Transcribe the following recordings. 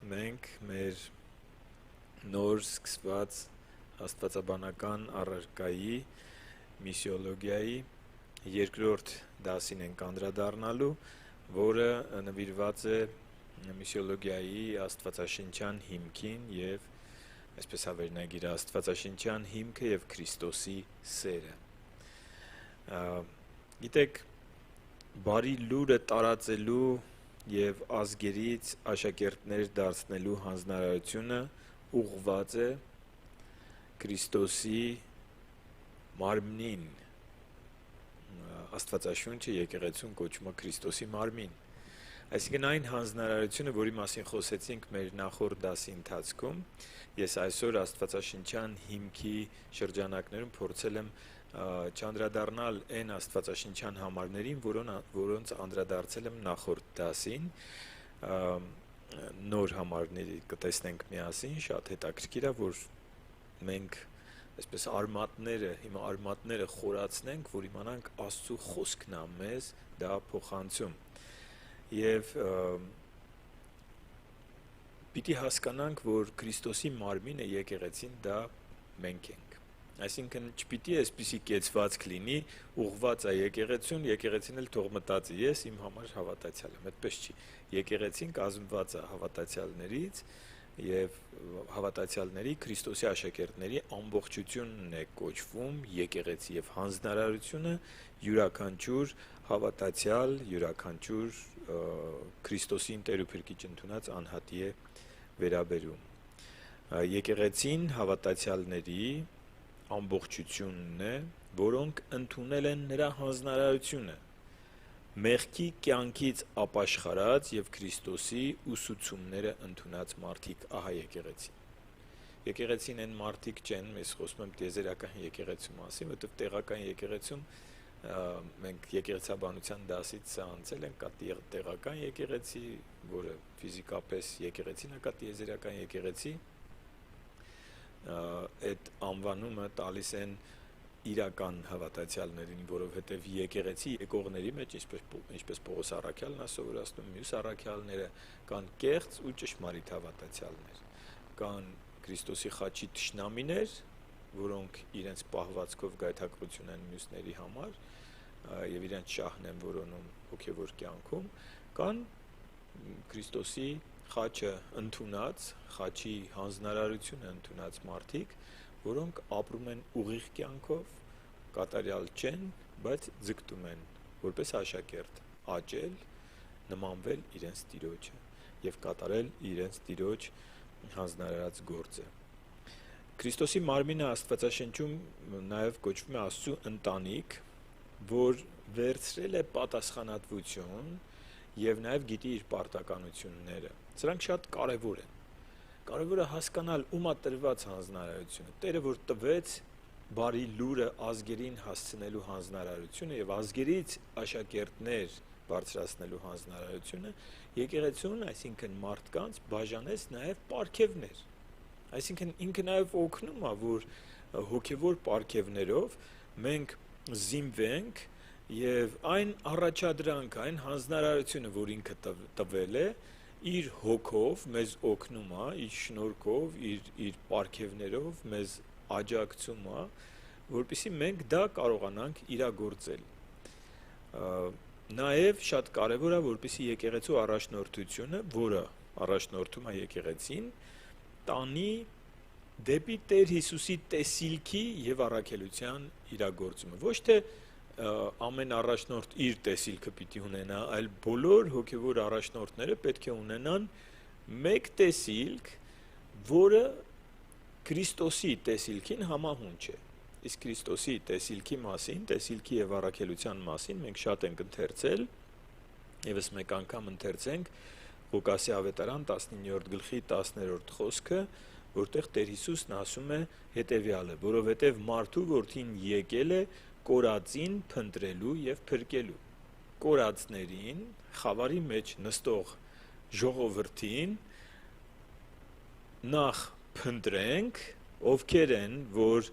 մենք մեր նոր սկսված աստվածաբանական առարկայի միսիոլոգիայի երկրորդ դասին ենք անդրադառնալու, որը նվիրված է միսիոլոգիայի աստվածաշնչյան հիմքին եւ այսպես հավերնագիրը աստվածաշնչյան հիմքը եւ Քրիստոսի սերը։ Գիտեք, բարի լուրը տարածելու եւ ազգերից աշակերտներ դարձնելու հանձնարարությունը ուղղված է Քրիստոսի մարմնին։ Աստվածաշունչը եկեղեցուն կոչում է Քրիստոսի մարմին։ Այսինքն այն հանձնարարությունը, որի մասին խոսեցինք մեր նախորդ դասի ընթացքում, ես այսօր աստվածաշնչյան հիմքի շրջանակներում փորձել եմ չանդրադառնալ այն աստվածաշնչյան համարներին, որոնց անդրադարձել եմ նախորդ դասին, նոր համարների կտեսնենք միասին, շատ հետաքրքիր է, որ մենք այսպես արմատները խորացնենք, որ իմանանք Աստծո խոսքն է մեզ դա փոխանցում։ Եվ պիտի հասկանանք, որ Քրիստոսի մարմինը եկեղեցին դա մենք ենք։ Այսինքն չպիտի այսպիսի կեցվածք լինի, ուղղված է եկեղեցուն, եկեղեցին էլ թող մտածի, ես իմ համար հավատացյալ եմ, այդպես չի։ Եկեղեցին կազմված է հավատացյալներից եւ հավատացյալների Քրիստոսի աշակերտների ամբողջությունն է կոչվում եկեղեցի եւ հանձնարարությունը յուրաքանչյուր հավատացյալ, յուրաքանչյուր Քրիստոսին Տեր ու Փրկիչ ընդունած անհատի է վերաբերում։ Եկեղեցին հավատացյալների ամբողջությունն է, որոնք ընդունել են նրա հանձնարարությունը, մեղքի կյանքից ապաշխարած եւ Քրիստոսի ուսուցումները ընդունած մարդիկ, ահա եկեղեցին։ Եկեղեցին են մարդիկ չեն, ես խոսում եմ տիեզերական եկեղեցու մասին, որովհետեւ տեղական եկեղեցում մենք եկեղեցաբանության դասից սա անցել ենք, կա տեղական եկեղեցի, որը ֆիզիկապես եկեղեցին է, կա տիեզերական եկեղեցի, այդ անվանումը տալիս են իրական հավատացյալներին, որովհետև եկեղեցի եկողների մեջ, ինչպես Պողոս առաքյալն է սովորացնում, մյուս առաքյալները կան կեղծ ու ճշմարիտ հավատացյալներ, կան Քրիստոսի խաչի թշնամիներ, որոնք իրենց պահվածքով գայթակղություն են մյուսների համար եւ իրենց շահն են որոնում հոգեվոր կյանքում, կան Քրիստոսի խաչը ընդունած, խաչի հանձնարարությունը ընդունած մարդիկ, որոնք ապրում են ուղիղ կյանքով, կատարյալ չեն, բայց ձգտում են որպես աշակերտ աճել, նմանվել իրենց Տիրոջը եւ կատարել իրենց Տիրոջ հանձնարարած գործը։ Քրիստոսի մարմինը Աստվածաշնչում նաեւ կոչվում է Աստծո ընտանիք, որ վերցրել է պատասխանատվություն եւ նաեւ գիտի իր պարտականությունները։ Սրանք շատ կարեւոր են։ Կարևոր է հասկանալ ում է տրված հանձնարարությունը։ Տերը որ տվեց բարի լուրը ազգերին հասցնելու հանձնարարությունը եւ ազգերից աշակերտներ բարձրացնելու հանձնարարությունը, եկեղեցուն, այսինքն մարդկանց բաժանեց նաեւ պարգևներ։ Այսինքն ինքը նաեւ օգնում է, որ հոգեվոր պարգևներով մենք զինվենք եւ այն առաջադրանքը, այն հանձնարարությունը, որ ինքը տվել է, իր հոգով մեզ օգնում է, իր շնորհքով, իր պարգևներով մեզ աջակցում է, որպեսզի մենք դա կարողանանք իրագործել։ Նաեւ շատ կարեւոր է, որպեսզի եկեղեցու առաջնորդությունը, որը առաջնորդում է եկեղեցին, տանի դեպի Տեր Հիսուսի տեսիլքի եւ առաքելության իրագործումը։ Ոչ թե ամեն առաջնորդ իր տեսիլքը պիտի ունենա, այլ բոլոր հոգևոր առաջնորդները պետք է ունենան մեկ տեսիլք, որը Քրիստոսի տեսիլքին համահունչ է։ Իսկ Քրիստոսի տեսիլքի մասին, տեսիլքի եւ առաքելության մասին մենք շատ ենք ընթերցել, եւս մեկ անգամ ընթերցենք Ղուկասի ավետարան 19-րդ գլխի 10-րդ խոսքը, որտեղ Տեր Հիսուսն ասում է հետեւյալը, որովհետեւ մարդու որդին եկել է կորածին փնտրելու եւ փրկելու։ Կորածներին, խավարի մեջ նստող ժողովրդին նախ փնտրենք, ովքեր են, որ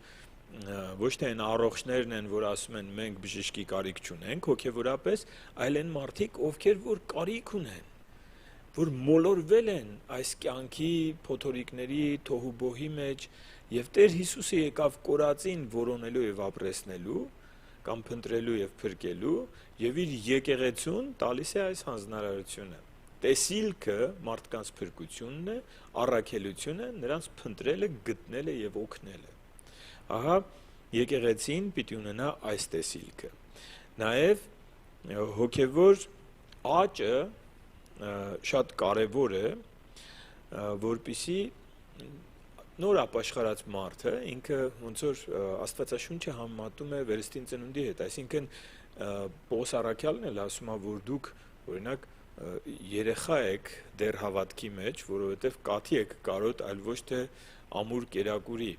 ոչ թե այն առողջներն են, որ ասում են մենք բժշկի կարիք չունենք հոգեվորապես, այլ են մարդիկ, ովքեր որ կարիք ունեն։ որ մոլորվել են այս կյանքի փոթորիկների թոհուբոհի մեջ, եւ Տեր Հիսուսը եկավ կորածին որոնելու եւ ապրեսնելու, կամ փնտրելու եւ փրկելու, եւ իր եկեղեցուն տալիս է այս հանձնարարությունը։ Տեսիլքը մարդկանց փրկությունն է, առաքելությունը նրանց փնտրելը, գտնելը եւ օգնելը։ Ահա եկեղեցին պիտի ունենա այս տեսիլքը։ Նաեւ հոգեվոր աճը շատ կարևոր է, որպեսզի նոր ապաշխարած մարդը ինքը ոնց որ Աստվածաշունչը համեմատում է վերստին ծնունդի հետ, այսինքն Պողոս առաքյալն էլ ասում է, որ դուք օրինակ երեխա եք դեռ հավատքի մեջ, որովհետև կաթի եք կարոտ, այլ ոչ թե ամուր կերակուրի,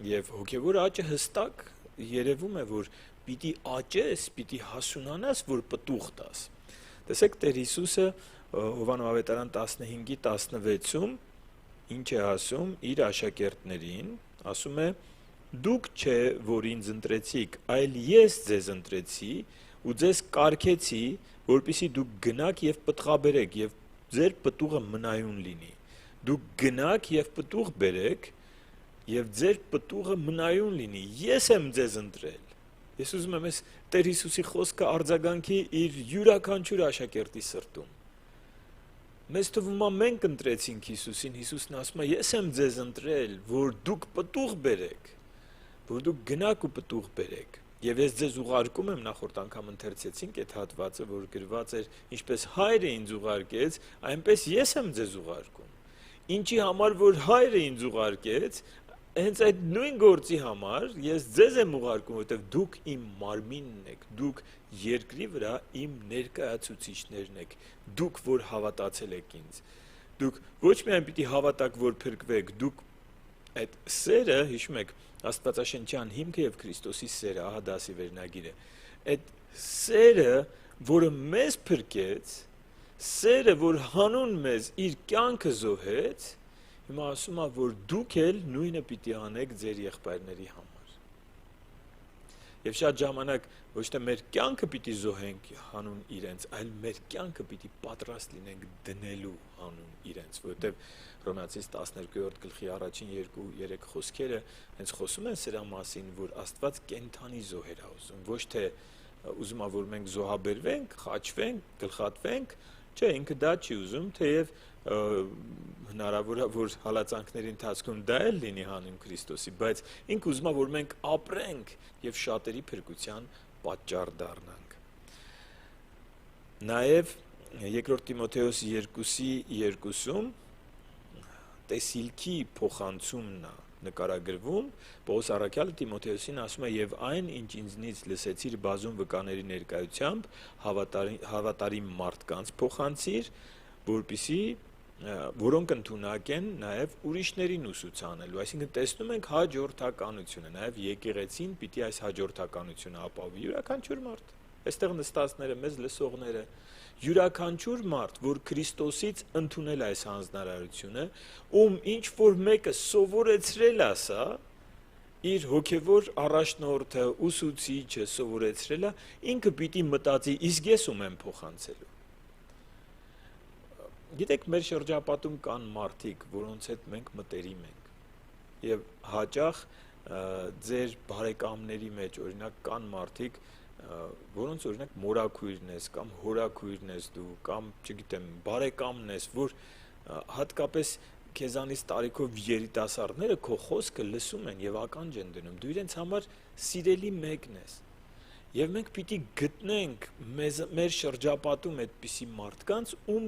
եւ հոգեվոր աճը հստակ երևում է, որ պիտի աճես, պիտի հասունանաս, որ պտուղ տաս։ Տեսեք, Տեր Հիսուսը Հովհաննես ավետարան 15:16-ում ինչ է ասում իր աշակերտներին, ասում է. դուք չէ, որ ինձ ընտրեցիք, այլ ես ձեզ ընտրեցի ու ձեզ կարգեցի, որպեսզի դուք գնաք եւ պտղաբերեք եւ ձեր պտուղը մնայուն լինի։ Դուք գնաք եւ պտուղ բերեք եւ ձեր պտուղը մնայուն լինի։ Ես եմ ձեզ ընտրել։ Ես ուզում եմ այս Տեր Հիսուսի խոսքը արձագանքի իր յուրաքանչյուր աշակերտի սրտում։ Մեզ թվում է մենք ընտրեցինք Հիսուսին, Հիսուսն ասում է ես եմ ձեզ ընտրել, որ դուք պտուղ բերեք, որ դուք գնաք ու պտուղ բերեք։ Եվ ես ձեզ ուղարկում եմ, նախորդ անգամ ընթերցեցինք այդ հատվածը, որ գրված էր ինչպես Հայրը ինձ ուղարկեց, այնպես ես եմ ձեզ ուղարկում։ Ինչի համար որ Հայրը ինձ ուղարկեց, հենց այդ նույն գործի համար ես ձեզ եմ ուղարկում, որովհետև դուք իմ մարմինն եք, դուք երկրի վրա իմ ներկայացուցիչներն եք, դուք որ հավատացել եք ինձ, դուք ոչ միայն պիտի հավատաք, որ փրկվեք, դուք այդ սերը, հիշում եք, Աստվածաշնչյան հիմքը եւ Քրիստոսի սերը, ահա դասի վերնագիրը, այդ սերը, որը մեզ փրկեց, սերը, որ հանուն մեզ իր կյանքը զոհեց, հիմա ասում է, որ դուք էլ նույնը պիտի անեք ձեր եղբայրների համար։ Եվ շատ ժամանակ ոչ թե մեր կյանքը պիտի զոհենք հանուն իրենց, այլ մեր կյանքը պիտի պատրաստ լինենք դնելու հանուն իրենց, որովհետև Հռոմեացիս 12-րդ գլխի առաջին 2-3 խոսքերը հենց խոսում են սրա մասին, որ Աստված կենդանի զոհեր է ուզում, ոչ թե ուզում է, որ մենք զոհաբերվենք, խաչվենք, գլխատվենք, չէ, ինքը դա չի ուզում, թեև հնարավոր է, որ հալածանքների ընթացքում դա էլ լինի հանուն Քրիստոսի, բայց ինքը ուզում է, որ մենք ապրենք եւ շատերի փրկության պատճառ դառնանք։ Նաեւ 2 Տիմոթեոս 2:2-ում տեսիլքի փոխանցումն է նկարագրվում, Պողոս առաքյալը Տիմոթեոսին ասում է եւ այն, ինչ ինձնից լսեցիր բազում վկաների ներկայությամբ, հավատարիմ մարդկանց փոխանցիր, որպեսզի որոնք ընդունակ են նաև ուրիշներին ուսուցանելու, այսինքն տեսնում ենք հաջորդականությունը, նաև եկեղեցին պիտի այս հաջորդականությունը ապավի, յուրաքանչյուր մարդ, այստեղ նստածները, մեզ լսողները, յուրաքանչյուր մարդ, որ Քրիստոսից ընդունել այս հանձնարարությունը, ում ինչ որ մեկը սովորեցրել է սա, իր հոգևոր առաջնորդը, ուսուցիչը սովորեցրել է, ինքը պիտի մտածի, իսկ ես ում եմ փոխանցելու։ Գիտեք, մեր շրջապատում կան մարդիկ, որոնց հետ մենք մտերիմ ենք, եւ հաճախ ձեր բարեկամների մեջ, օրինակ, կան մարդիկ, որոնց օրինակ մորաքույրն ես կամ հորաքույրն ես դու, կամ, չգիտեմ, բարեկամն ես, որ հատկապես քեզանից տարիքով երիտասարդները քո խոսքը լսում են եւ ականջ են դնում, դու իրենց համար սիրելի մեկն ես։ Եվ մենք պիտի գտնենք մեր շրջապատում այդպիսի մարդկանց, ում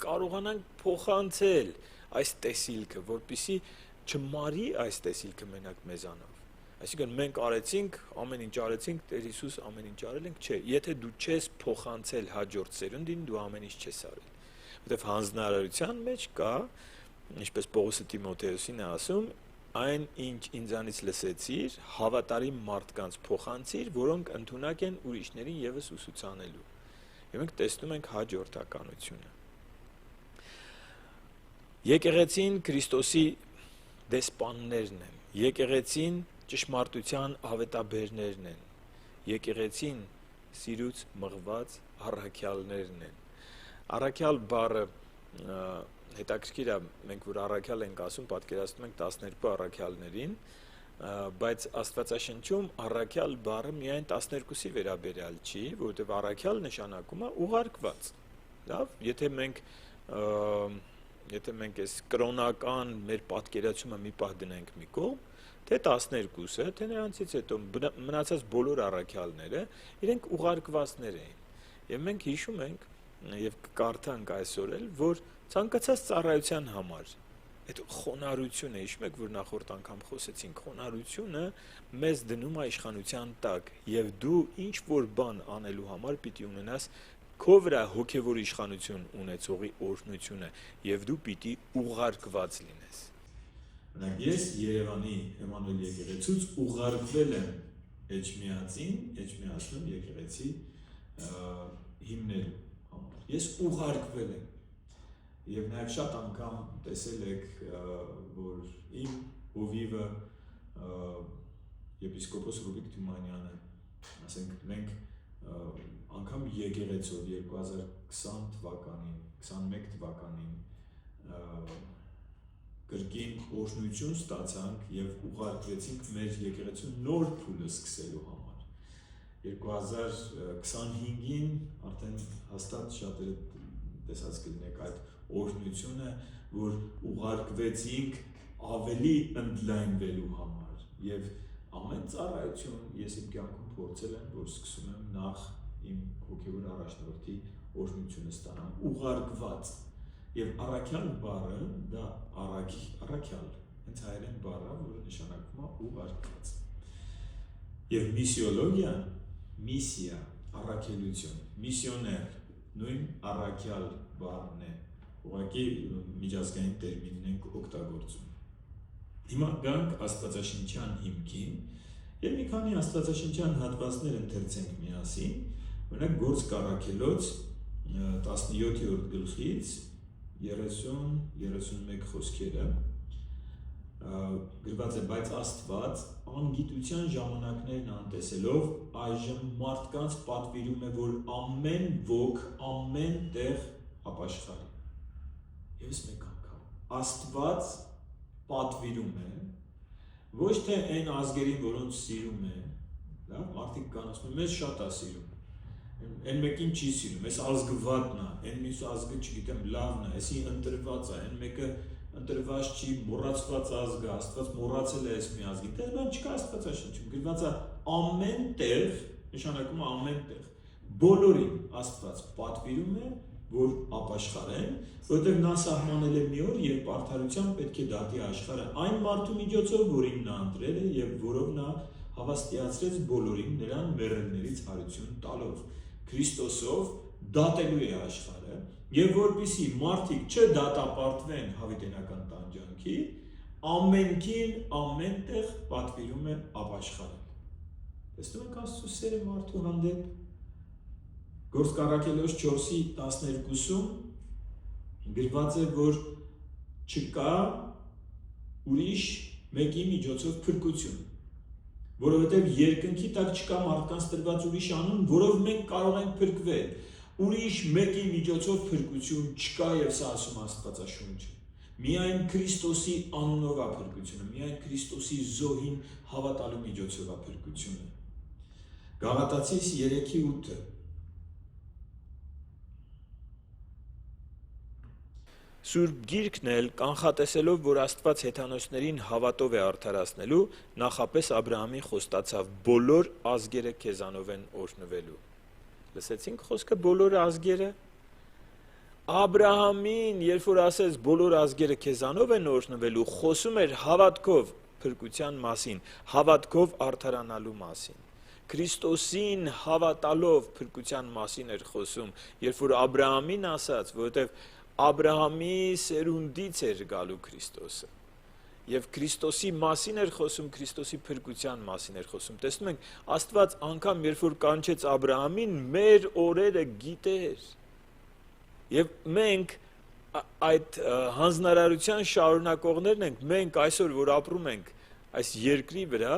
կարողանանք փոխանցել այս տեսիլքը, որպեսզի չմարի այս տեսիլքը մենակ մեզանով։ Այսինքն մենք արեցինք, ամեն ինչ արեցինք, Տեր Հիսուս ամեն ինչ արել ենք, չէ, եթե դու չես փոխանցել հաջորդ սերունդին, դու ամեն ինչ չես արել։ Որտեվ հանձնարարության մեջ կա, ինչպես Պողոսը Տիմոթեոսին է ասում, այն ինչ ինձանից լսեցիր, հավատարիմ մարդկանց փոխանցիր, որոնք ընդունակ են ուրիշներին եւս ուսուցանելու։ Եվ մենք տեսնում ենք հաջորդականությունը։ Եկեղեցին Քրիստոսի դեսպաններն են, եկեղեցին ճշմարտության ավետաբերներն են, եկեղեցին սիրուց մղված առաքյալներն են։ Առաքյալ բառը հետաքրքիր է, մենք որ առաքյալ ենք ասում, պատկերացնում ենք 12 առաքյալներին, բայց Աստվածաշնչում առաքյալ բառը միայն 12-ի վերաբերյալ չի, որովհետև առաքյալ նշանակում է ուղարկված։ Լավ, եթե մենք այս կրոնական մեր պատկերացումը մի պահ դնենք մի կողմ, թե 12-ը, թե նրանցից հետո մնացած բոլոր առաքյալները իրենք ուղարկվածներ էին։ Եվ մենք հիշում ենք եւ կկարդանք այսօր էլ, որ ցանկացած ծառայության համար այդ խոնարհությունը, հիշում եք, որ նախորդ անգամ խոսեցինք, խոնարհությունը մեզ դնում է իշխանության տակ եւ դու ինչ որ բան անելու համար պիտի ունենաս քո վրա հոգեվոր իշխանություն ունեցողի օրհնությունը եւ դու պիտի ուղարկված լինես։ Ես Երևանի Էմանուել եկեղեցուց ուղարկվել եմ Էջմիածին, Էջմիածնում եկեղեցի հիմնելու համար։ Ես ուղարկվել եմ եւ նաեւ շատ անգամ տեսել եք, որ իմ հովիվը եպիսկոպոս Ռուբիկ Թումանյանը, ասենք մենք անգամ եկեղեցով 2020 թվականին, 21 թվականին կրկին օրհնություն ստացանք եւ ուղարկվեցինք մեր եկեղեցու նոր փուլը սկսելու համար։ 2025-ին արդեն հաստատ շատերը տեսած կլինեք այդ օրհնությունը, որ ուղարկվեցինք ավելի ընդլայնվելու համար եւ ամեն ծառայություն ես իմ կյանքում փորձել եմ, որ սկսում եմ նախ իմ հոգեվոր առաջնորդի օրհնությունը ստանամ, ուղարկված եւ առաքյալ բառը դա առաքյալ, հենց հայերեն բառ է, որը նշանակում է ուղարկված։ Եվ միսիոլոգիան, միսիա, առաքելություն, միսիոներ, նույն առաքյալ բառն է, ուղղակի միջազգային տերմինն ենք օգտագործում։ Հիմա գանք աստվածաշնչյան հիմքին եւ մի քանի աստվածաշնչյան հատվածներ ընթերցենք միասին, օրինակ Գործք առաքելոց 17-րդ գլխից 30-31 խոսքերը գրված է, բայց Աստված անգիտության ժամանակներն անտեսելով այժմ մարդկանց պատվիրում է, որ ամեն ոք ամեն տեղ ապաշխարի։ Եվս մեկ անգամ Աստված պատվիրում է ոչ թե այն ազգերին, որոնց սիրում է, լավ, մարդիկ կան ասում են, մեզ շատ է սիրում, այն մեկին չի սիրում, այս ազգը վատն է, այն մյուս ազգը չգիտեմ լավն է, այսի ընտրված է, այն մեկը ընտրված չի, մոռացված ազգ է, Աստված մոռացել է այս մի ազգի, դες բան չկա Աստվածաշնչում, գրված է ամեն տեղ, նշանակում է ամեն տեղ, բոլորին Աստված պատվիրում է, որ ապաշխարեն, որովհետև նա սահմանել է մի օր, երբ արդարությամբ պետք է դատի աշխարհը այն մարդու միջոցով, որին նա ընտրել է եւ որով նա հավաստիացրեց բոլորին նրան մեռելներից հարություն տալով, Քրիստոսով դատելու է աշխարհը եւ որպեսզի մարդիկ չդատապարտվեն հավիտենական տանջանքի, ամենքին ամենտեղ պատվիրում է ապաշխարել։ Տեսնում եք Աստծո սերը մարդու հանդեպ։ Գործք առաքելոց 4:12-ում գրված է, որ չկա ուրիշ մեկի միջոցով փրկություն, որովհետև երկնքի տակ չկա մարդկանց տրված ուրիշ անուն, որով մենք կարող ենք փրկվել։ Ուրիշ մեկի միջոցով փրկություն չկա եւ սա ասում Աստվածաշունչը։ Միայն Քրիստոսի անունով է փրկությունը, միայն Քրիստոսի զոհին հավատալու միջոցով է փրկությունը։ Գաղատացիս 3:8 Սուրբ Գիրքն էլ կանխատեսելով, որ Աստված հեթանոսներին հավատով է արդարացնելու, նախապես Աբրահամին խոստացավ. բոլոր ազգերը քեզանով են օրհնվելու։ Լսեցինք խոսքը բոլոր ազգերը։ Աբրահամին, երբ որ ասեց բոլոր ազգերը քեզանով են օրհնվելու, խոսում էր հավատքով փրկության մասին, հավատքով արդարանալու մասին։ Քրիստոսին հավատալով փրկության մասին էր խոսում, երբ որ Աբրահամին ասաց, որովհետև Աբրահամի սերունդից էր գալու Քրիստոսը եւ Քրիստոսի մասին էր խոսում, Քրիստոսի փրկության մասին էր խոսում։ Տեսնում ենք, Աստված անգամ երբ որ կանչեց Աբրահամին, մեր օրերը գիտեր։ Եվ մենք այդ հանձնարարության շարունակողներն ենք, մենք այսօր որ ապրում ենք այս երկրի վրա,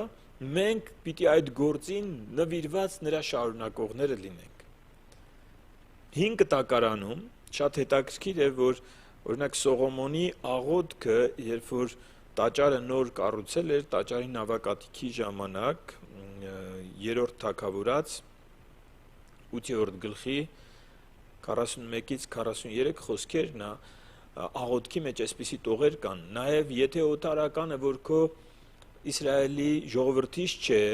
մենք պիտի այդ գործին նվիրված նրա շարունակողները լինենք։ 5 կտակարանում շատ հետաքրքիր է, որ Օրինակ Սողոմոնի աղոթքը, երբ որ տաճարը նոր կառուցել էր, տաճարի նավակատիքի ժամանակ, 3-րդ թագավորաց 8-րդ գլխի 41-ից 43 խոսքերն աղոթքի մեջ այսպիսի տողեր կան, նաև եթե օտարականը, որ քո Իսրայելի ժողովրդից չէ,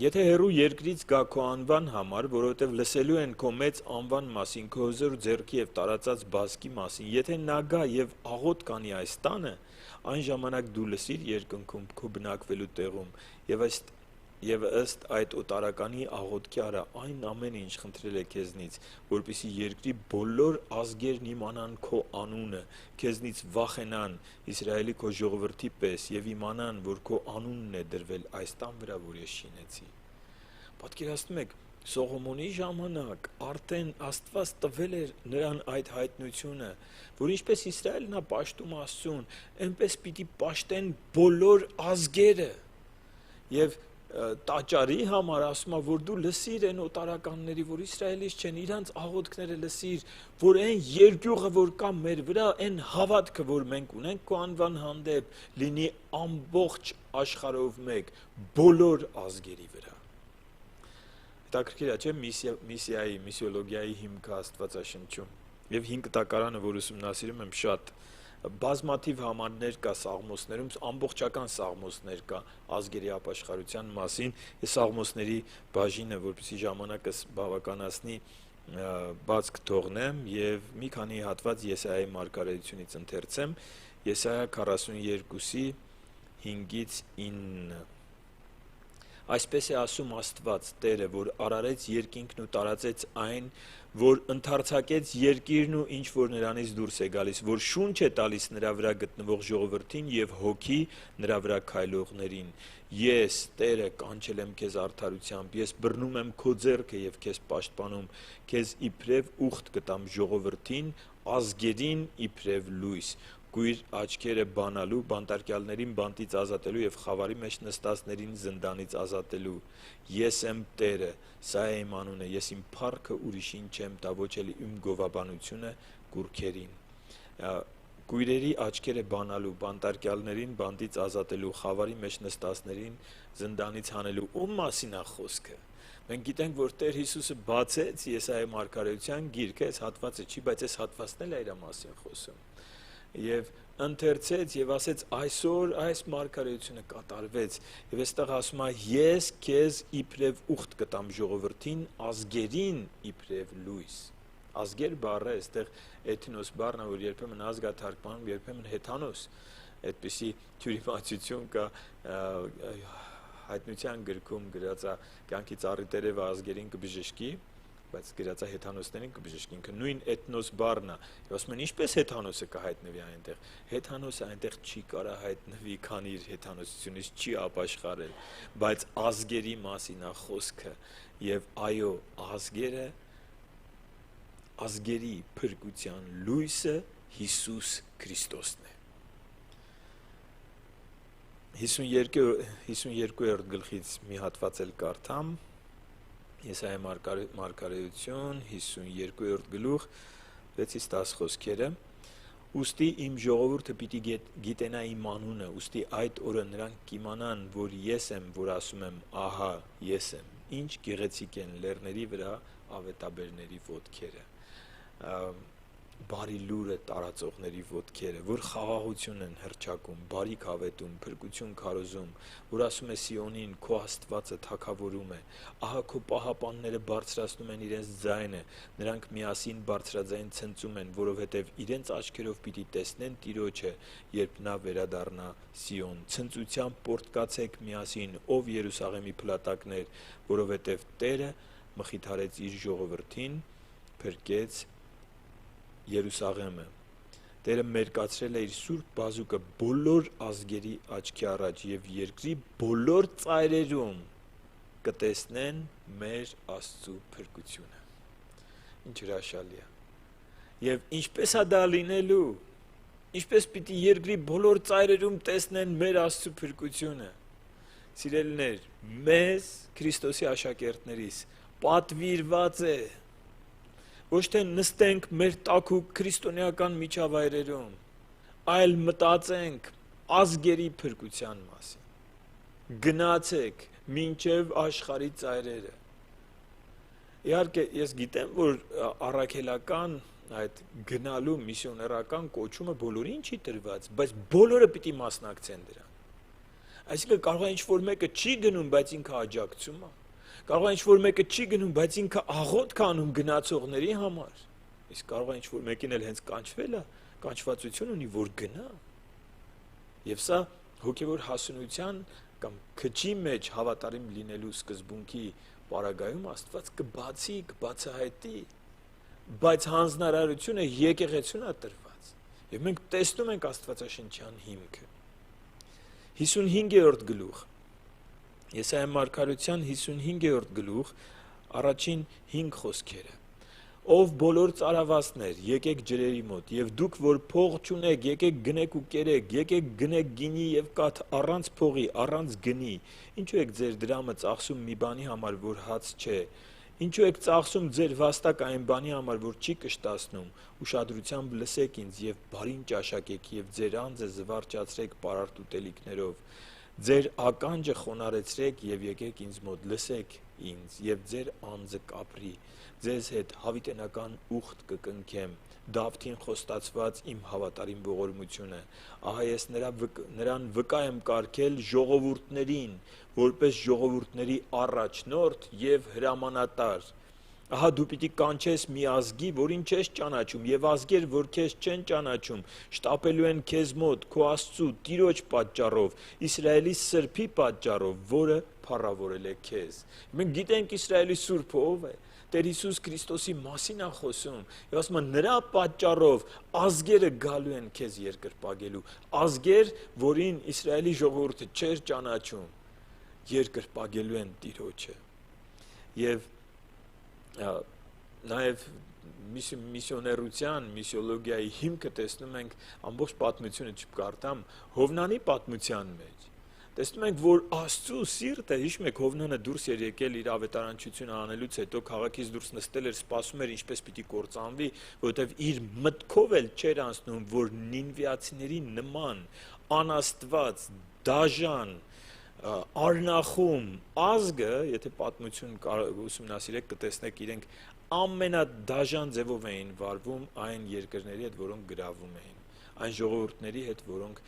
եթե հեռու երկրից գա քո անվան համար, որովհետև լսելու են քո մեծ անվան մասին, քո հզոր ձեռքի և տարածած բազկի մասին, եթե նա գա և աղոթք անի այս տանը, այն ժամանակ դու լսիր երկնքում քո բնակվելու տեղում և ըստ այդ օտարականի աղոթքի արա այն ամեն ինչ խնդրել է քեզնից, որպեսզի երկրի բոլոր ազգերն իմանան քո անունը, քեզնից վախենան Իսրայելի քո ժողովրդի պես և իմանան, որ քո անունն է դրվել այս տան վրա, որ ես շինեցի։ Պատկերացնում եք, Սողոմոնի ժամանակ արդեն Աստված տվել էր նրան այդ հայտնությունը, որ ինչպես Իսրայելն է պաշտում Աստծուն, այնպես պիտի պաշտեն բոլոր ազգերը։ Եվ տաճարի համար ասում է, որ դու լսիր այն օտարականների, որ Իսրայելից չեն, իրանց աղոթքները լսիր, որ այն երկյուղը, որ կա մեր վրա, այն հավատքը, որ մենք ունենք քո անվան հանդեպ, լինի ամբողջ աշխարհով մեկ, բոլոր ազգերի վրա։ Հետաքրքիր է, չէ՞, միսիոլոգիայի հիմքը Աստվածաշնչում։ Եվ 5 տակարանը, որ ուսումնասիրում եմ, շատ բազմաթիվ համարներ կա Սաղմոսներում, ամբողջական Սաղմոսներ կա ազգերի ապաշխարության մասին։ Ես Սաղմոսների բաժինը, որպեսզի ժամանակս բավականացնի, բաց կթողնեմ և մի քանի հատված Եսայայի մարգարեությունից ընթերցեմ։ Եսայա 42-ի 5-ից 9։ Այսպես է ասում Աստված Տերը, որ արարեց երկինքն ու տարածեց այն, որ ընդարձակեց երկիրն ու ինչ որ նրանից դուրս է գալիս, որ շունչ է տալիս նրա վրա գտնվող ժողովրդին և հոգի նրա վրա քայլողներին։ Ես, Տերը, կանչել եմ քեզ արդարությամբ, ես բռնում եմ քո ձեռքը և քեզ պաշտպանում, քեզ իբրև ուխտ կտամ ժողովրդին, ազգերին իբրև լույս, գույր աչքերը բանալու, բանտարկյալներին բանտից ազատելու և խավարի մեջ նստածներին զնդանից ազատելու։ Ես եմ Տերը, սա է իմ անունը, ես իմ փառքը ուրիշին չեմ տա, ոչ էլ իմ գովաբանությունը կուռքերին։ Գույրերի աչքերը բանալու, բանտարկյալներին բանտից ազատելու, խավարի մեջ նստածներին զնդանից հանելու։ Ում մասին է խոսքը։ Մենք գիտենք, որ Տեր Հիսուսը բացեց Եսայայի մարգարեության գիրքը, այս հատվածը չի, բայց այս հատվածն էլ է իր մասին խոսում։ Եվ ընթերցեց և ասեց, այսօր այս մարգարեությունը կատարվեց։ Եվ այստեղ ասում է, ես քեզ իբրև ուխտ կտամ ժողովրդին, ազգերին իբրև լույս։ Ազգեր բառը այստեղ էթնոս բառն է, որ երբեմն ազգ է թարգմանում, երբեմն հեթանոս։ Այդպիսի թյուրիմացություն կա հայտնության գրքում գրած է կյանքի ծառի տերևը ազգերին կբժշկի, բայց գրած է հեթանոսներին կբժշկի, ինքը նույն էթնոս բառն է։ Եվ ասում են, ինչպես հեթանոսը կհայտնվի այնտեղ։ Հեթանոսը այնտեղ չի կարա հայտնվի, քանի իր հեթանոսությունից չի ապաշխարել, բայց ազգերի մասին է խոսքը, եւ այո, ազգերի փրկության լույսը Հիսուս Քրիստոսն է։ 52-րդ գլխից մի հատված էլ կարդամ, Եսայայի մարգարեություն, 52-րդ գլուխ, 6-ից 10 խոսքերը։ Ուստի իմ ժողովուրդը պիտի գիտենա իմ անունը, ուստի այդ օրը նրանք կիմանան, որ ես եմ, որ ասում եմ, ահա ես եմ, ինչ գեղեցիկ են լեռների վրա ավետաբերների ոտքերը, բարի լուրը տարածողների ոտքերը, որ խաղաղություն են հռչակում, բարիք հավետում, փրկություն քարոզում, որ ասում է Սիոնին, քո Աստվածը թագավորում է, ահա քո պահապանները բարձրացնում են իրենց ձայնը, նրանք միասին բարձրաձայն ցնծում են, որովհետև իրենց աչքերով պիտի տեսնեն Տիրոջը, երբ նա վերադառնա Սիոն։ Ցնծությամբ պոռթկացեք միասին, ով Երուսաղեմի փլատակներ, որովհետև Տերը մխիթարեց իր ժողովրդին, փրկեց Երուսաղեմը։ Տերը մերկացրել է իր սուրբ բազուկը բոլոր ազգերի աչքի առաջ և երկրի բոլոր ծայրերում կտեսնեն մեր Աստծու փրկությունը։ Ինչ հրաշալի է։ Եվ ինչպես է դա լինելու։ Ինչպես պիտի երկրի բոլոր ծայրերում տեսնեն մեր Աստծու փրկությունը։ Սիրելիներ, մեզ Քրիստոսի աշակերտներիս պատվիրված է, Ոչ թե նստենք մեր տաքուկ քրիստոնեական միջավայրերում, այլ մտածենք ազգերի փրկության մասին։ Գնացեք մինչև աշխարհի ծայրերը։ Իհարկե, ես գիտեմ, որ առաքելական այդ գնալու միսիոներական կոչումը բոլորին չի տրված, բայց բոլորը պիտի մասնակցեն դրան։ Այսինքն կարող է ինչ-որ մեկը չի գնում, բայց ինքը աջակցում է։ Կարող է ինչ-որ մեկը չի գնում, բայց ինքը աղոթք անում գնացողների համար։ Իսկ կարող է ինչ-որ մեկին էլ հենց կանչվել է, կանչվածություն ունի, որ գնա։ Եվ սա հոգևոր հասունության կամ քչի մեջ հավատարիմ լինելու սկզբունքի պարագայում Աստված կբացի, կբացահայտի, բայց հանձնարարությունը եկեղեցուն է տրված։ Եվ մենք տեսնում ենք Աստվածաշնչյան հիմքը։ 55-րդ գլուխ, Եսայիա մարգարեության 55-րդ գլուխ, առաջին 5 խոսքերը։ Ով բոլոր ծարավացներ, եկեք ջրերի մոտ, եւ դուք, որ փող չունեք, եկեք գնեք ու կերեք, եկեք գնեք գինի եւ կաթ առանց փողի, առանց գնի։ Ինչու եք ձեր դրամը ծախսում մի բանի համար, որ հաց չէ։ Ինչու եք ծախսում ձեր վաստակը այն բանի համար, որ չի կշտացնում։ Ուշադրությամբ լսեք ինձ եւ բարին ճաշակեք եւ ձեր անձը զվարճացրեք պարարտ ուտելիքներով։ Ձեր ականջը խոնարեցրեք եւ եկեք ինձ մոտ, լսեք ինձ եւ ձեր անձը կապրի։ Ձեզ հետ հավիտենական ուխտ կկնքեմ, Դավթին խոստացված իմ հավատարիմ ողորմությունը։ Ահա ես նրան վկա եմ կարգել ժողովուրդներին, որպես ժողովուրդների առաջնորդ եւ հրամանատար։ Ահա դու պիտի կանչես մի ազգի, որին չես ճանաչում, եւ ազգեր, որ քեզ չեն ճանաչում, շտապելու են քեզ մոտ, քո Աստծու Տիրոջ պատճառով, Իսրայելի Սրբի պատճառով, որը փառավորել է քեզ։ Մենք գիտենք Իսրայելի Սուրբը ով է։ Տեր Հիսուս Քրիստոսի մասին է խոսում, եւ ասում է նրա պատճառով ազգերը գալու են քեզ երկրպագելու, ազգեր, որին Իսրայելի ժողովուրդը չէր ճանաչում, երկրպագելու են Տիրոջը։ Եվ նաև միսիոներության, միսիոլոգիայի հիմքը տեսնում ենք ամբողջ պատմությունը չկարդամ Հովնանի պատմության մեջ։ Տեսնում ենք, որ Աստծու սիրտը, հիշում եք, Հովնանը դուրս էր եկել իր ավետարանչությունը անելուց հետո քաղաքից դուրս նստել էր, սպասում էր ինչպես պիտի կործանվի, որովհետև իր մտքով էլ չէր անցնում, որ նինվիացիների նման անաստված, դաժան, արնախում ազգը, եթե պատմություն ուսումնասիրեք, կտեսնեք իրենք ամենադաժան ձևով էին վարվում այն երկրների հետ, որոնք գրավում էին, այն ժողովուրդների հետ, որոնք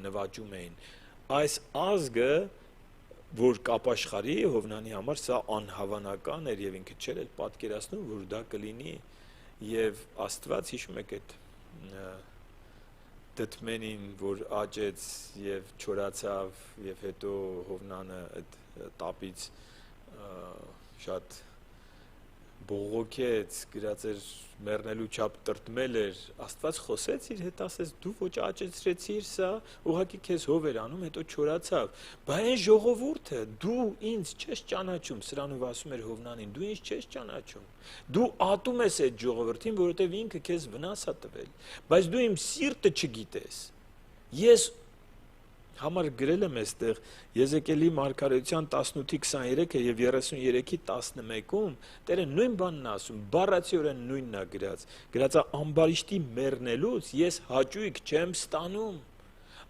նվաճում էին։ Այս ազգը, որ կապաշխարի Հովնանի համար, սա անհավանական էր եւ ինքը չէր էլ պատկերացնում, որ դա կլինի, եւ Աստված, հիշում եք այդ դդմենին, որ աճեց եւ չորացավ եւ հետո Հովնանը այդ տապից շատ բողոքեց, գրած էր մեռնելու չափ տրտմել էր, Աստված խոսեց իր հետ, ասեց դու ոչ աճեցրեցիր սա, ուղղակի քեզ հով էր անում, հետո չորացավ, բայց այն ժողովուրդը դու ինձ չես ճանաչում, սրանով ասում էր Հովնանին, դու ինձ չես ճանաչում, դու ատում ես այդ ժողովրդին, որովհետև ինքը քեզ վնաս է տվել, բայց դու իմ սիրտը չգիտես, ես համար գրել եմ այստեղ Եզեկիելի մարգարեության 18:23-ը եւ 33:11-ում Տերը նույն բանն է ասում, բառացիորեն նույնն է գրած է ամբարիշտի մեռնելուց ես հաճույք չեմ ստանում,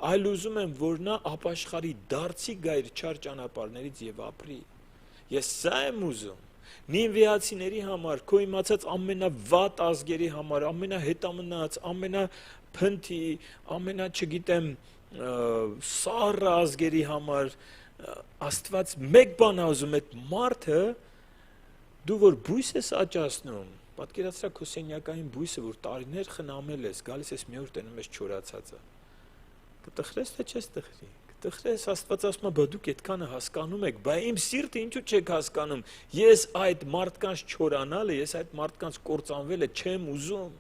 այլ ուզում եմ, որ նա ապաշխարի, դարձի գա իր չար ճանապարհներից եւ ապրի։ Ես սա եմ ուզում։ Նինվիացիների համար, քո իմացած ամենավատ ազգերի համար, ամենահետամնաց, ամենափնթի, չգիտեմ, սառը ազգերի համար Աստված մեկ բան է ուզում, այդ մարդը դու որ բույս ես աճացնում, պատկերացրա քո սենյակային բույսը, որ տարիներ խնամել ես, գալիս ես մի օր տենում ես չորացածը, կտխրես թե չես տխրի, կտխրես, Աստված ասում է, բա դուք այդքանը հասկանում եք, բայց իմ սիրտը ինչու չեք հասկանում, ես այդ մարդկանց չորանալը, ես այդ մարդկանց կործանվելը չեմ ուզում,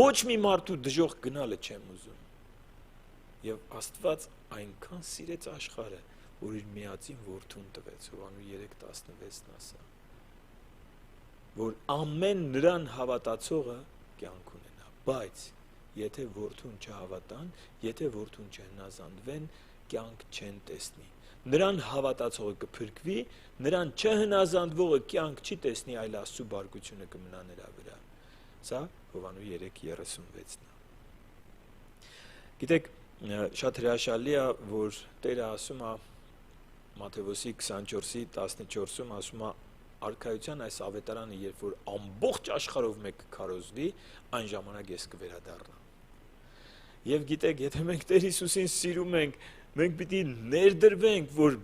ոչ մի մարդու դժոխք գնալը չեմ ուզում։ Եվ Աստված այնքան սիրեց աշխարհը, որ իր միածին որդուն տվեց, Հովանու 3:16-ն ասա, որ ամեն նրան հավատացողը կյանք ունենա, բայց եթե որդուն չհավատան, եթե որդուն չհնազանդվեն, կյանք չեն տեսնի։ Նրան հավատացողը կփրկվի, նրան չհնազանդվողը կյանք չի տեսնի, այլ Աստծո բարգությունը կմնա նրա վրա։ Սա Հովհաննես 3:36-ն է։ Գիտեք, շատ հրաշալի է, որ Տերը ասում է Մատթեոս 24:14-ում ասում է արքայության այս ավետարանը, երբ որ ամբողջ աշխարհով մեկ քարոզվի, այն ժամանակ ես կվերադառնամ։ Եվ գիտեք, եթե մենք Տեր Հիսուսին սիրում ենք, մենք պիտի ներդրվենք, որ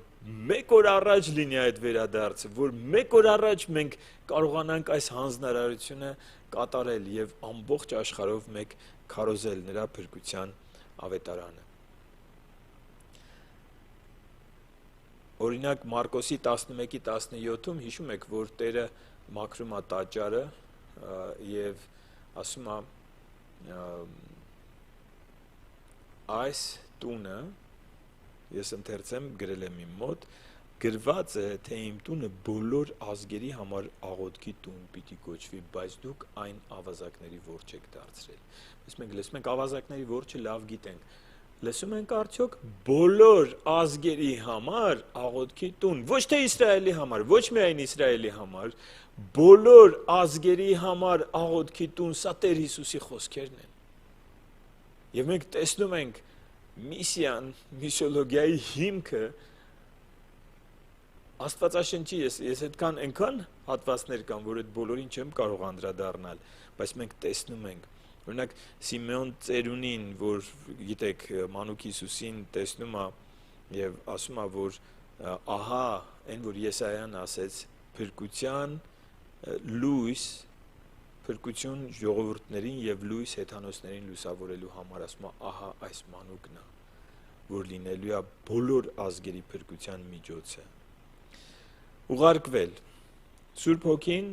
մեկ օր առաջ լինի այդ վերադարձը, որ մեկ օր առաջ մենք կարողանանք այս հանձնարարությունը կատարել եւ ամբողջ աշխարհով մեկ քարոզել նրա փրկության ավետարանը։ Օրինակ Մարկոսի 11:17-ում հիշում եք, որ Տերը մաքրում է տաճարը եւ ասում է այս տունը, ես ընթերցեմ, գրել եմ իմ մոտ, գրված է, թե իմ տունը բոլոր ազգերի համար աղոթքի տուն պիտի կոչվի, բայց դուք այն ավազակների ворջ եք դարձրել։ Իսկ մենք լսում ենք ավազակների ворջը լավ գիտենք։ Լսում ենք արդյոք բոլոր ազգերի համար աղոթքի տուն, ոչ թե Իսրայելի համար, ոչ միայն Իսրայելի համար, բոլոր ազգերի համար աղոթքի տուն, սա Տեր Հիսուսի խոսքերն են։ Եվ մենք տեսնում ենք միսիան, միսիոլոգիայի հիմքը Աստվածաշնչի, ես այդքան այնքան հատվածներ կան, որ այդ բոլորին չեմ կարող անդրադառնալ, բայց մենք տեսնում ենք, օրինակ Սիմեոն ծերունին, որ գիտեք, Մանուկ Հիսուսին տեսնում է եւ ասում է, որ ահա այն, որ Եսայան ասեց, փրկության լույս, փրկություն ժողովուրդներին եւ լույս հեթանոսներին լուսավորելու համար, ասում է, ահա այս մանուկն է, որ լինելու է բոլոր ազգերի փրկության միջոցը։ Ուղարկվել Սուրբ Հոգին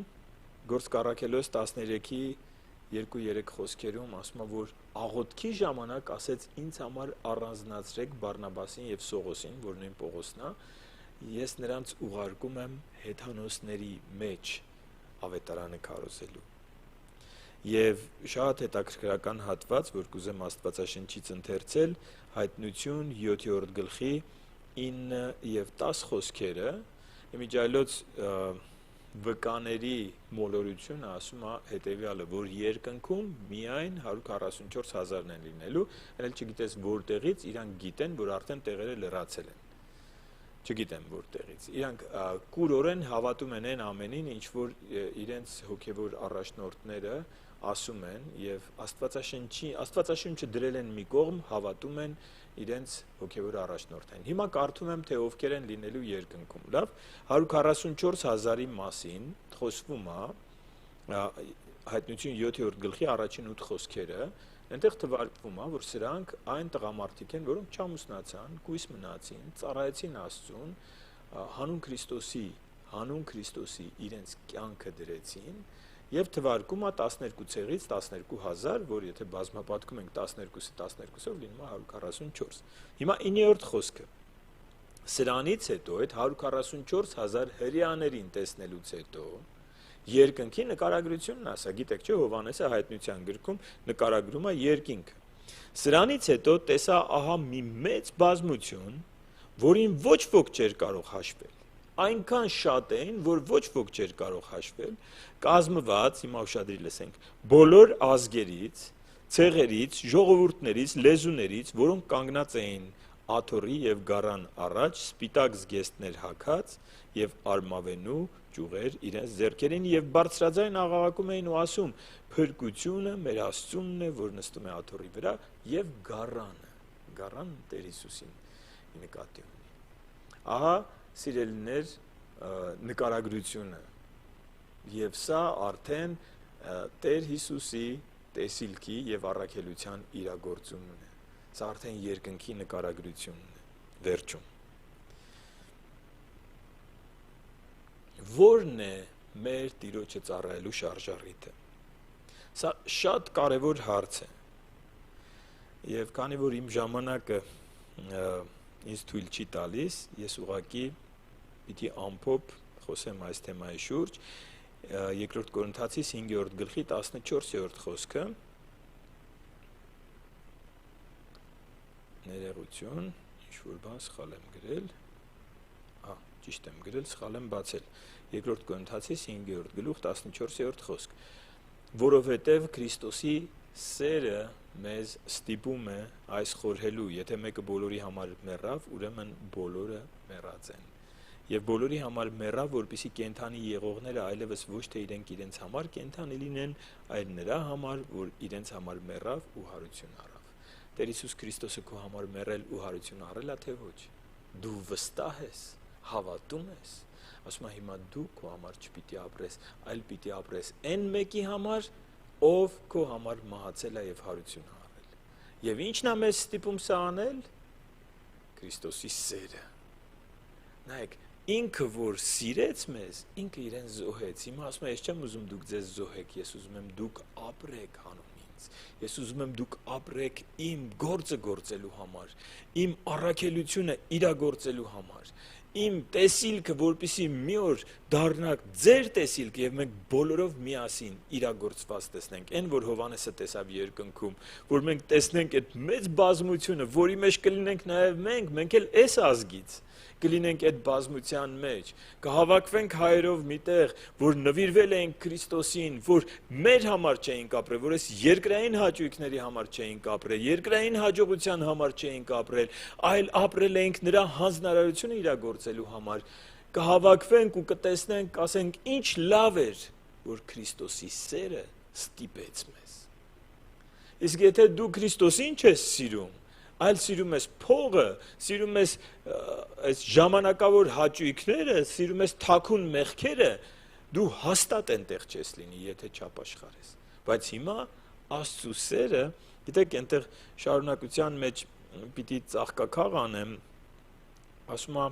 Գործ Առաքելոց 13:2-3 խոսքերում ասում է, որ աղոթքի ժամանակ ասեց ինձ համար առանձնացրեք Բարնաբասին եւ Սողոսին, որ նույն Պողոսն է, ես նրանց ուղարկում եմ հեթանոսների մեջ ավետարանը քարոզելու։ Եվ շատ հետաքրքրական հատված, որ կուզեմ Աստվածաշնչից ընթերցել, Հայտնություն 7-րդ գլխի 9 եւ 10 խոսքերը, Իմիջայլոց վկաների մոլորությունը ասում է հետևյալը, որ երկնքում միայն 144,000-ն են լինելու, այլ չգիտես որտեղից, իրանք գիտեն, որ արդեն տեղերը լրացել են։ Չգիտեմ որտեղից։ Իրանք կուրորեն հավատում են այն ամենին, ինչ որ իրենց հոգևոր առաջնորդները ասում են եւ Աստվածաշունչը դրել են մի կողմ, հավատում են իրենց հոգևոր առաջնորդին։ Հիմա կարդում եմ, թե ովքեր են լինելու երկնքում։ Լավ, 144,000-ի մասին խոսվում է Հայտնություն 7-րդ գլխի առաջին 8 խոսքերը, այնտեղ թվարկվում է, որ սրանք այն տղամարդիկ են, որոնք չամուսնացան, կույս մնացին, ծառայեցին Աստծուն, հանուն Քրիստոսի իրենց կյանքը դրեցին եւ թվարկում է 12 ցեղից 12,000, որ եթե բազմապատկում ենք 12-ը 12-ով լինում է 144։ Հիմա 9-րդ խոսքը։ Սրանից հետո այդ 144,000 հրեաներին տեսնելուց հետո երկնքի նկարագրությունն ասա, գիտեք չէ, Հովհաննեսը Հայտնության գրքում նկարագրում է երկինքը։ Սրանից հետո տեսա ահա մի մեծ բազմություն, որին ոչ ոք չէր կարող հաշվել։ Այնքան շատ էին, որ ոչ ոք չէր կարող հաշվել, կազմված, հիմա ուշադրի լսենք, բոլոր ազգերից, ցեղերից, ժողովուրդներից, լեզուներից, որոնք կանգնած էին աթոռի եւ գառան առաջ, սպիտակ զգեստներ հագած եւ արմավենու ճյուղեր իրենց ձեռքերին եւ բարձրաձայն աղաղակում էին ու ասում. «Փրկությունը մեր Աստծունն է, որ նստում է աթոռի վրա եւ գառան Տեր Հիսուսին նկատի ունի»։ Ահա սիրելիներ նկարագրությունը եւ սա արդեն Տեր Հիսուսի տեսիլքի եւ առաքելության իրագործումն է։ Սա արդեն երկնքի նկարագրությունն է։ Վերջում Որն է մեր Տիրոջը ծառայելու շարժառիթը։ Սա շատ կարևոր հարց է։ Եվ քանի որ իմ ժամանակը ինձ թույլ չի տալիս, ես ուղղակի պիտի ամփոփ խոսեմ այս թեմայի շուրջ։ Երկրորդ Կորինթացիս 5-րդ գլխի 14-րդ խոսքը ներողություն, ինչ-որ բան սխալ եմ գրել, ճիշտ եմ գրել, սխալ եմ բացել, 2 Կորինթացիս 5-րդ գլուխ 14-րդ խոսք, որովհետև Քրիստոսի սերը մեզ ստիպում է այս խորհելու, եթե մեկը բոլորի համար մեռավ, ուրեմն բոլորը մեռած են։ Եվ բոլորի համար մեռավ, որպեսզի կենդանի եղողները այլևս ոչ թե իրենց համար կենդանի լինեն, այլ նրա համար, որ իրենց համար մեռավ ու հարություն առավ։ Տեր Հիսուս Քրիստոսը քո համար մեռել ու հարություն առել է, թե ոչ։ Դու վստահ ես, հավատում ես, ասում եմ հիմա դու քո համար չպիտի ապրես, այլ պիտի ապրես այն մեկի համար, ով քո համար մահացել է եւ հարություն առել։ Եվ ի՞նչն է մեզ ստիպում սա անել։ Քրիստոսի սերը։ Նայեք, ինքը որ սիրեց մեզ, ինքը իրեն զոհեց։ Հիմա ասում եմ, ես չեմ ուզում դուք ձեզ զոհեք, ես ուզում եմ դուք ապրեք հանուն ինձ։ Ես ուզում եմ դուք ապրեք իմ գործը գործելու համար, իմ առաքելությունը իրագործելու համար, իմ տեսիլքը, որպեսզի մի օր դառնաք ձեր տեսիլքը եւ մենք բոլորով միասին իրագործված տեսնենք։ Այն որ Հովհաննեսը տեսավ երկնքում, որ մենք տեսնենք այդ մեծ բազմությունը, որի մեջ կլինենք նաեւ մենք էլ այս ազգից կլինենք այդ բազմության մեջ, կհավաքվենք հայերով միտեղ, որ նվիրվել ենք Քրիստոսին, որ մեր համար չէինք ապրել, որ այս երկրային հաճույքների համար չէինք ապրել, երկրային հաջողության համար չէինք ապրել, այլ ապրել ենք նրա հանձնարարությունը իրագործելու համար, կհավաքվենք ու կտեսնենք, կասենք, ինչ լավ էր, որ Քրիստոսի սերը ստիպեց մեզ։ Իսկ եթե դու Քրիստոսին չես սիրում, այլ սիրում ես փողը, սիրում ես այս ժամանակավոր հաճույքները, սիրում ես թաքուն մեղքերը, դու հաստատ այնտեղ չես լինի, եթե չապաշխարես։ Բայց հիմա Աստծո սերը, գիտեք, այնտեղ շարունակության մեջ պիտի ծաղկաքաղ անեմ, ասում է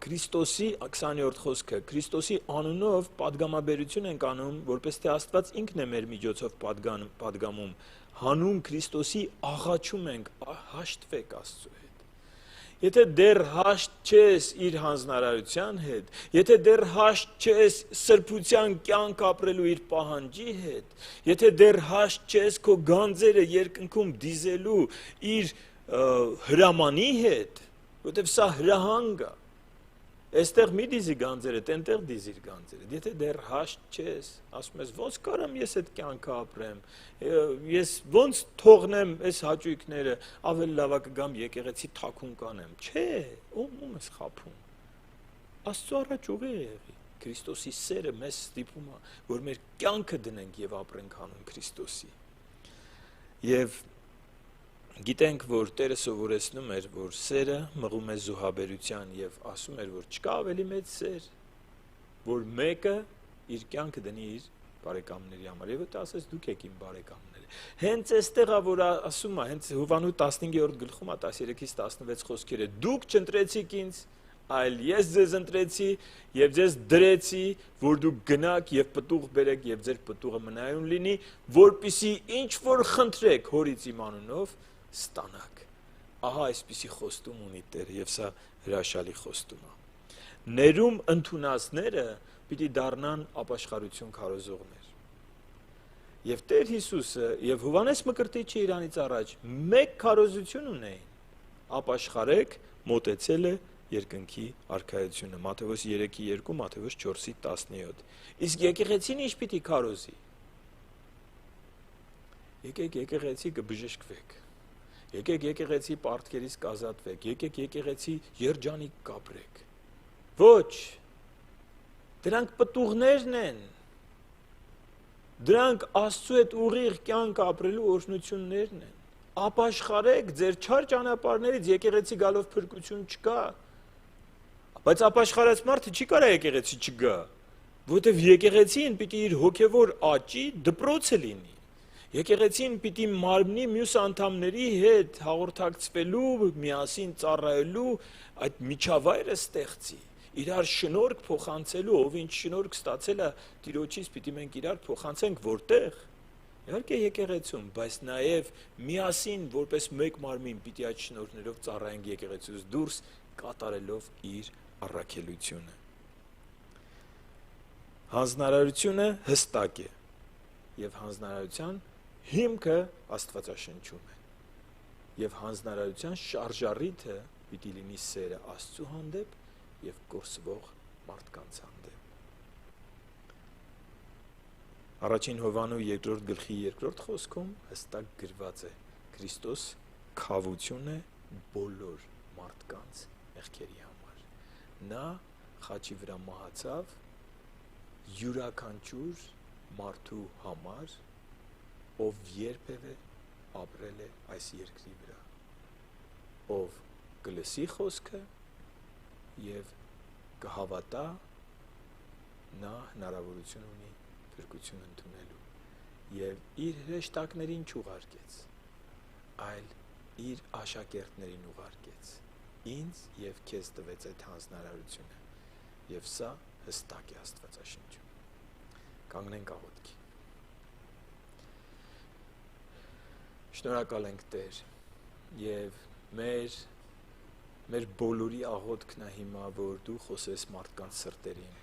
Քրիստոսի 20-րդ խոսքը, Քրիստոսի անունով պատգամաբերություն ենք անում, որպես թե Աստված ինքն է մեր միջոցով պատգամում, հանուն Քրիստոսի աղաչում ենք, հաշտվեք Աստծո հետ։ Եթե դեռ հաշտ չես իր հանձնարարության հետ, եթե դեռ հաշտ չես սրբության կյանք ապրելու իր պահանջի հետ, եթե դեռ հաշտ չես քո գանձերը երկնքում դիզելու իր հրամանի հետ, որտեվ սա հրահանգ է, այստեղ մի դիզի գանձերդ, այնտեղ դիզիր գանձերդ, եթե դեռ հաշտ չես, ասում ես, ոնց կարամ ես այդ կյանքը ապրեմ, ես ոնց թողնեմ այս հաճույքները, ավելի լավ է կգամ եկեղեցի թաքուն կանեմ, չէ, ում ես խաբում, Աստծո առաջ ուղի է եղի, Քրիստոսի սերը մեզ ստիպում է, որ մեր կյանքը դնենք եւ ապրենք հանուն Քրիստոսի։ Եվ գիտենք, որ Տերը սովորեցնում էր, որ սերը մղում է զոհաբերության եւ ասում էր, որ չկա ավելի մեծ սեր, որ մեկը իր կյանքը դնի իր բարեկամների համար։ Եվ դա ասես դուք եք իմ բարեկամները։ Հենց այստեղ է, որ ասում է, հենց Հովհաննես 15-րդ գլխում է 13-ից 16 խոսքերը, դուք չընտրեցիք ինձ, այլ ես ձեզ ընտրեցի եւ ձեզ դրեցի, որ դուք գնաք եւ պտուղ բերեք եւ ձեր պտուղը մնայուն լինի, որպիսի ինչ որ խնդրեք Հորից իմ անունով ստանաք։ Ահա այսպիսի խոստում ունի Տերը եւ սա հրաշալի խոստում է։ Ներում ընդունածները պիտի դառնան ապաշխարություն քարոզողներ։ Եվ Տեր Հիսուսը եւ Հովհաննես Մկրտիչը իրանից առաջ մեկ քարոզություն ունեին. ապաշխարեք, մոտեցել է երկնքի արքայությունը։ Մատթեոս 3:2, Մատթեոս 4:17։ Իսկ եկեղեցին ինչ պիտի քարոզի։ Եկեք եկեղեցի կբժշկվեք։ Եկեք եկեղեցի պարտքերից կազատվեք, եկեք եկեղեցի երջանիկ կապրեք։ Ոչ, դրանք պտուղներն են, դրանք Աստծո հետ ուղիղ կյանք ապրելու օրհնություններն են, ապաշխարեք ձեր չար ճանապարհներից, եկեղեցի գալով փրկություն չկա, բայց ապաշխարած մարդը չի կարա եկեղեցի չգա, որովհետև եկեղեցին պիտի իր հոգևոր աճի դպրոցը լինի։ Եկեղեցին պիտի մարմնի մյուս անդամների հետ հաղորդակցվելու, միասին ծառայելու այդ միջավայրը ստեղծի, իրար շնորհք փոխանցելու, ով ինչ շնորհք ստացել է Տիրոջից, պիտի մենք իրար փոխանցենք որտեղ։ Իհարկե եկեղեցում, բայց նաև միասին որպես մեկ մարմին պիտի այդ շնորհներով ծառայենք եկեղեցուց դուրս, կատարելով իր առաքելությունը։ Հանձնարարությունը հստակ է եւ հանձնարարության հիմքը Աստվածաշնչում է։ եւ հանձնարարության շարժառիթը պիտի լինի սերը Աստծո հանդեպ եւ կորսվող մարդկանց հանդեպ։ Առաջին Հովանու 2-րդ գլխի 2-րդ խոսքում հստակ գրված է. Քրիստոս քավություն է բոլոր մարդկանց մեղքերի համար։ Նա խաչի վրա մահացավ յուրաքանչյուր մարդու համար, ով երբևէ ապրել է այս երկրի վրա, ով կլսի խոսքը եւ կհավատա, նա հնարավորություն ունի փրկություն ընդունելու եւ իր հրեշտակներին չուղարկեց, այլ իր աշակերտներին ուղարկեց, ինձ եւ քեզ տվեց այդ հանձնարարությունը, եւ սա հստակ է Աստվածաշնչում։ Կանգնենք աղոթքի։ Շնորհակալ ենք, Տեր, եւ մեր բոլորի աղոթքն է հիմա, որ դու խոսես մարդկանց սրտերին։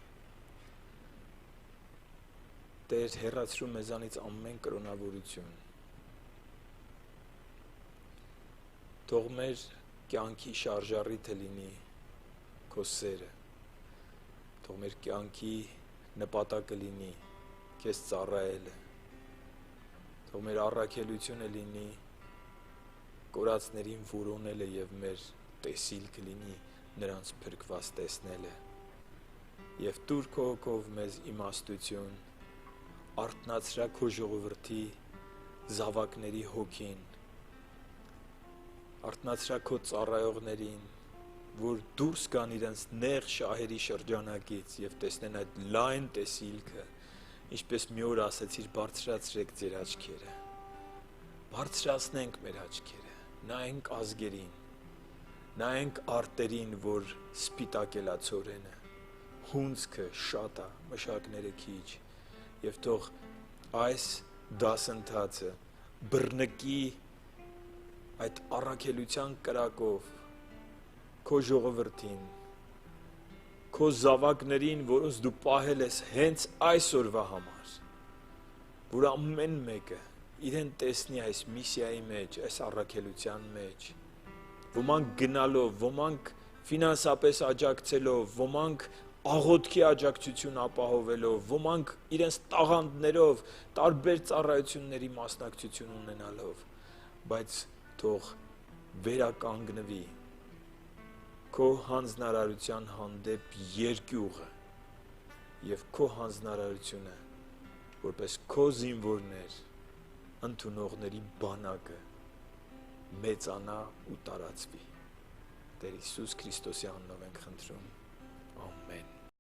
Տեր, հեռացրու մեզանից ամեն կրոնավորություն։ Թող մեր կյանքի շարժառիթը լինի քո սերը։ Թող մեր կյանքի նպատակը լինի քեզ ծառայելը։ Թող մեր առաքելությունը լինի կորածներին որոնելը եւ մեր տեսիլքը լինի նրանց փրկված տեսնելը։ Եվ տուր քո հոգով մեզ իմաստություն, արթնացրա քո ժողովրդի զավակների հոգին, արթնացրա քո ծառայողներին, որ դուրս գան իրենց նեղ շահերի շրջանակից եւ տեսնեն այդ լայն տեսիլքը, ինչպես մի օր ասացիր, բարձրացրեք ձեր աչքերը, բարձրացնենք մեր աչքերը, նայենք ազգերին, նայենք արտերին, որ սպիտակ է ցորենը, հունձքը շատ է, մշակները քիչ, եւ թող այս դասընթացը բռնկի այդ առաքելության կրակով քո ժողովրդին, քո զավակներին, որոնց դու պահել ես հենց այսօրվա համար, որ ամեն մեկը իրեն տեսնի այս միսիայի մեջ, այս առաքելության մեջ, ոմանք գնալով, ոմանք ֆինանսապես աջակցելով, ոմանք աղոթքի աջակցություն ապահովելով, ոմանք իրենց տաղանդներով, տարբեր ծառայությունների մասնակցություն ունենալով, բայց թող վերականգնվի քո հանձնարարության հանդեպ երկյուղը եւ քո հանձնարարությունը, որպես քո զինվորներ, ընդունողների բանակը մեծանա ու տարածվի։ Տեր Հիսուս Քրիստոսի անունով ենք խնդրում։ Ամեն։